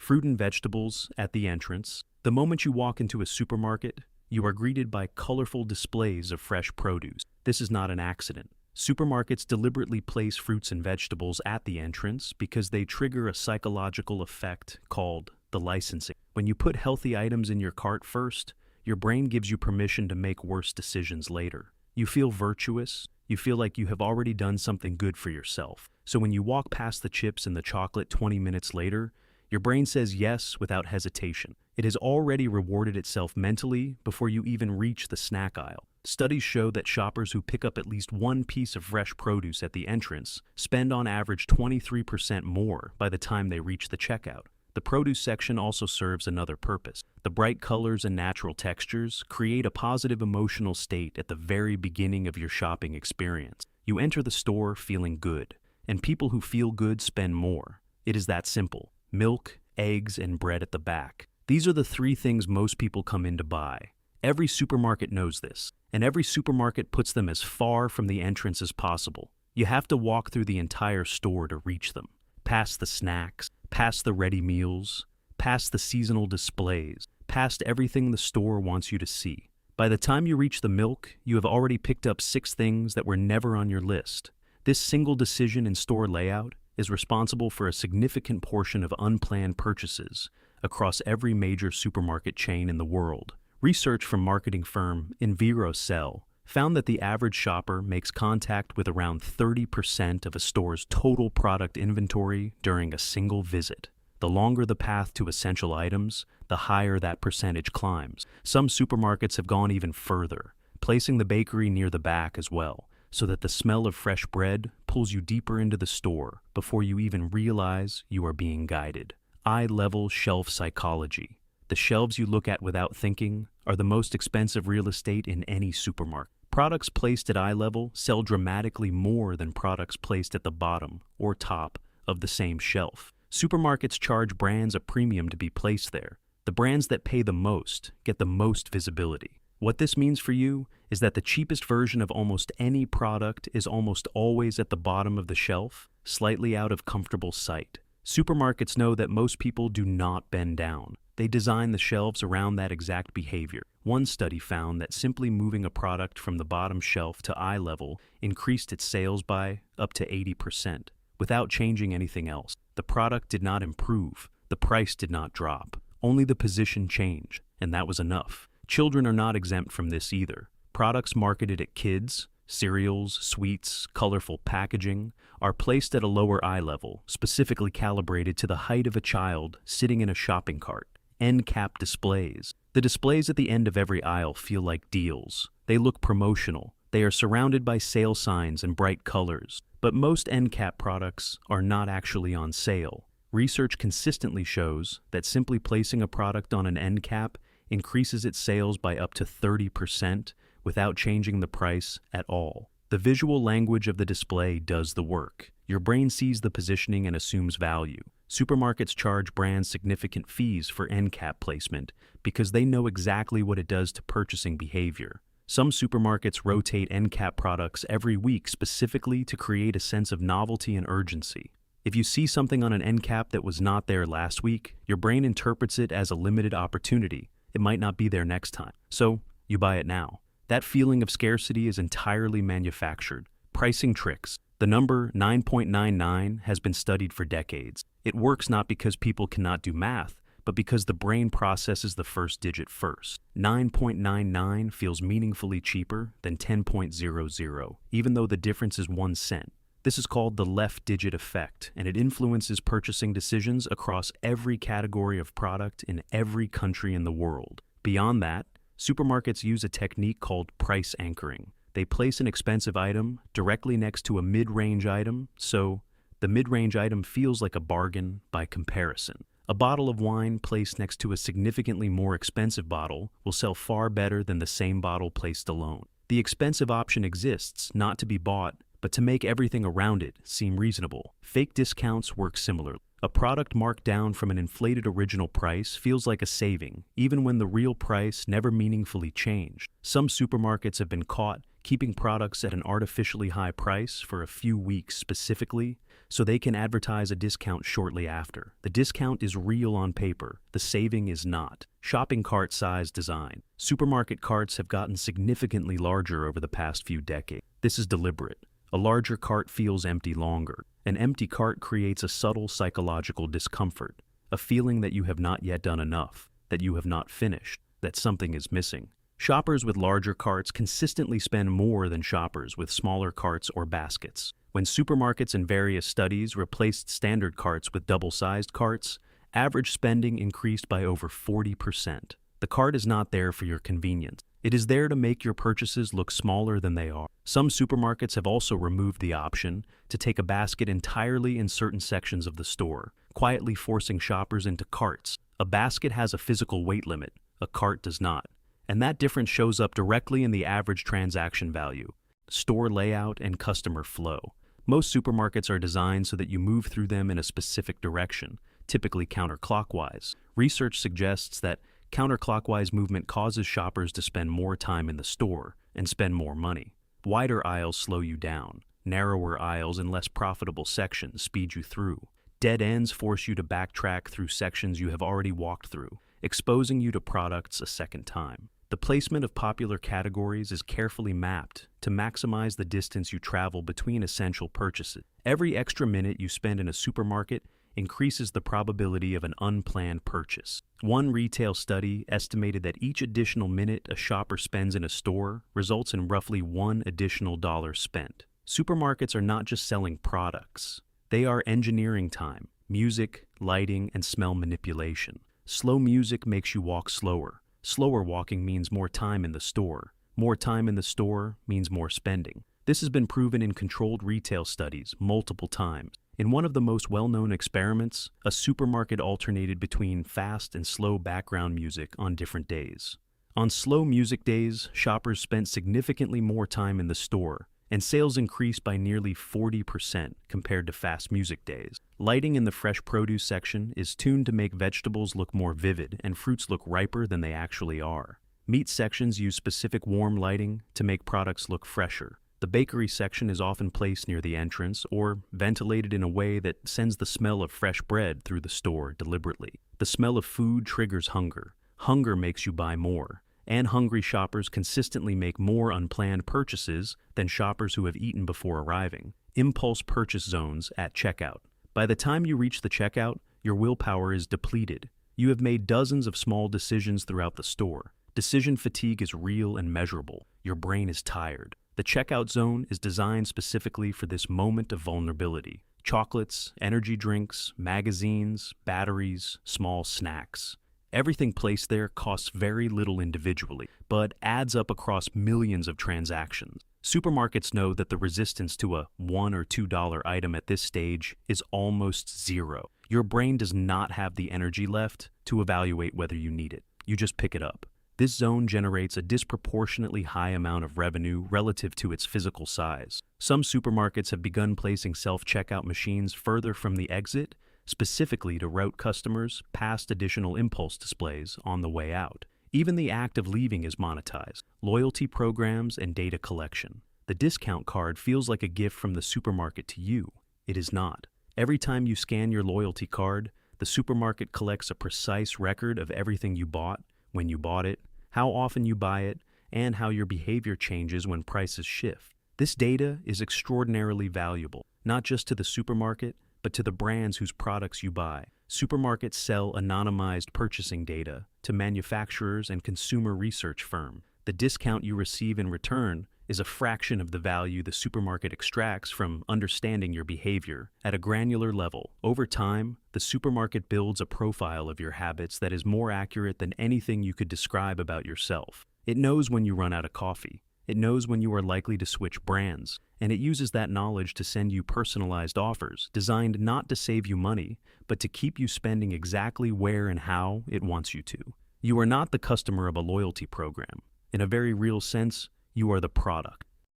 fruit and vegetables at the entrance. The moment you walk into a supermarket, you are greeted by colorful displays of fresh produce. This is not an accident. Supermarkets deliberately place fruits and vegetables at the entrance because they trigger a psychological effect called the licensing. When you put healthy items in your cart first, your brain gives you permission to make worse decisions later. You feel virtuous. You feel like you have already done something good for yourself. So when you walk past the chips and the chocolate 20 minutes later, your brain says yes without hesitation. It has already rewarded itself mentally before you even reach the snack aisle. Studies show that shoppers who pick up at least one piece of fresh produce at the entrance spend on average 23% more by the time they reach the checkout. The produce section also serves another purpose. The bright colors and natural textures create a positive emotional state at the very beginning of your shopping experience. You enter the store feeling good, and people who feel good spend more. It is that simple. Milk, eggs, and bread at the back. These are the three things most people come in to buy. Every supermarket knows this, and every supermarket puts them as far from the entrance as possible. You have to walk through the entire store to reach them, past the snacks, past the ready meals, past the seasonal displays, past everything the store wants you to see. By the time you reach the milk, you have already picked up 6 things that were never on your list. This single decision in store layout is responsible for a significant portion of unplanned purchases across every major supermarket chain in the world. Research from marketing firm Envirocell found that the average shopper makes contact with around 30% of a store's total product inventory during a single visit. The longer the path to essential items, the higher that percentage climbs. Some supermarkets have gone even further, placing the bakery near the back as well, so that the smell of fresh bread pulls you deeper into the store before you even realize you are being guided. Eye-level shelf psychology. The shelves you look at without thinking are the most expensive real estate in any supermarket. Products placed at eye level sell dramatically more than products placed at the bottom or top of the same shelf. Supermarkets charge brands a premium to be placed there. The brands that pay the most get the most visibility. What this means for you is that the cheapest version of almost any product is almost always at the bottom of the shelf, slightly out of comfortable sight. Supermarkets know that most people do not bend down. They design the shelves around that exact behavior. One study found that simply moving a product from the bottom shelf to eye level increased its sales by up to 80%, without changing anything else. The product did not improve. The price did not drop. Only the position changed, and that was enough. Children are not exempt from this either. Products marketed at kids, cereals, sweets, colorful packaging, are placed at a lower eye level, specifically calibrated to the height of a child sitting in a shopping cart. End cap displays. The displays at the end of every aisle feel like deals. They look promotional. They are surrounded by sale signs and bright colors. But most end cap products are not actually on sale. Research consistently shows that simply placing a product on an end cap increases its sales by up to 30% without changing the price at all. The visual language of the display does the work. Your brain sees the positioning and assumes value. Supermarkets charge brands significant fees for end cap placement because they know exactly what it does to purchasing behavior. Some supermarkets rotate end cap products every week specifically to create a sense of novelty and urgency. If you see something on an end cap that was not there last week, your brain interprets it as a limited opportunity. It might not be there next time. So, you buy it now. That feeling of scarcity is entirely manufactured. Pricing tricks. The number 9.99 has been studied for decades. It works not because people cannot do math, but because the brain processes the first digit first. 9.99 feels meaningfully cheaper than 10.00, even though the difference is 1 cent. This is called the left digit effect, and it influences purchasing decisions across every category of product in every country in the world. Beyond that, supermarkets use a technique called price anchoring. They place an expensive item directly next to a mid-range item, so the mid-range item feels like a bargain by comparison. A bottle of wine placed next to a significantly more expensive bottle will sell far better than the same bottle placed alone. The expensive option exists not to be bought, but to make everything around it seem reasonable. Fake discounts work similarly. A product marked down from an inflated original price feels like a saving, even when the real price never meaningfully changed. Some supermarkets have been caught keeping products at an artificially high price for a few weeks specifically so they can advertise a discount shortly after. The discount is real on paper, the saving is not. Shopping cart size design. Supermarket carts have gotten significantly larger over the past few decades. This is deliberate. A larger cart feels empty longer. An empty cart creates a subtle psychological discomfort, a feeling that you have not yet done enough, that you have not finished, that something is missing. Shoppers with larger carts consistently spend more than shoppers with smaller carts or baskets. When supermarkets in various studies replaced standard carts with double-sized carts, average spending increased by over 40%. The cart is not there for your convenience. It is there to make your purchases look smaller than they are. Some supermarkets have also removed the option to take a basket entirely in certain sections of the store, quietly forcing shoppers into carts. A basket has a physical weight limit, a cart does not. And that difference shows up directly in the average transaction value, store layout, and customer flow. Most supermarkets are designed so that you move through them in a specific direction, typically counterclockwise. Research suggests that counterclockwise movement causes shoppers to spend more time in the store and spend more money. Wider aisles slow you down. Narrower aisles and less profitable sections speed you through. Dead ends force you to backtrack through sections you have already walked through, exposing you to products a second time. The placement of popular categories is carefully mapped to maximize the distance you travel between essential purchases. Every extra minute you spend in a supermarket increases the probability of an unplanned purchase. One retail study estimated that each additional minute a shopper spends in a store results in roughly $1 additional spent. Supermarkets are not just selling products. They are engineering time, music, lighting, and smell manipulation. Slow music makes you walk slower. Slower walking means more time in the store. More time in the store means more spending. This has been proven in controlled retail studies multiple times. In one of the most well-known experiments, a supermarket alternated between fast and slow background music on different days. On slow music days, shoppers spent significantly more time in the store, and sales increased by nearly 40% compared to fast music days. Lighting in the fresh produce section is tuned to make vegetables look more vivid and fruits look riper than they actually are. Meat sections use specific warm lighting to make products look fresher. The bakery section is often placed near the entrance or ventilated in a way that sends the smell of fresh bread through the store deliberately. The smell of food triggers hunger. Hunger makes you buy more. And hungry shoppers consistently make more unplanned purchases than shoppers who have eaten before arriving. Impulse purchase zones at checkout. By the time you reach the checkout, your willpower is depleted. You have made dozens of small decisions throughout the store. Decision fatigue is real and measurable. Your brain is tired. The checkout zone is designed specifically for this moment of vulnerability. Chocolates, energy drinks, magazines, batteries, small snacks. Everything placed there costs very little individually, but adds up across millions of transactions. Supermarkets know that the resistance to a $1 or $2 item at this stage is almost zero. Your brain does not have the energy left to evaluate whether you need it. You just pick it up. This zone generates a disproportionately high amount of revenue relative to its physical size. Some supermarkets have begun placing self-checkout machines further from the exit, specifically to route customers past additional impulse displays on the way out. Even the act of leaving is monetized. Loyalty programs and data collection. The discount card feels like a gift from the supermarket to you. It is not. Every time you scan your loyalty card, the supermarket collects a precise record of everything you bought, when you bought it, how often you buy it, and how your behavior changes when prices shift. This data is extraordinarily valuable, not just to the supermarket, but to the brands whose products you buy. Supermarkets sell anonymized purchasing data to manufacturers and consumer research firms. The discount you receive in return is a fraction of the value the supermarket extracts from understanding your behavior at a granular level. Over time, the supermarket builds a profile of your habits that is more accurate than anything you could describe about yourself. It knows when you run out of coffee. It knows when you are likely to switch brands, and it uses that knowledge to send you personalized offers designed not to save you money, but to keep you spending exactly where and how it wants you to. You are not the customer of a loyalty program. In a very real sense, you are the product.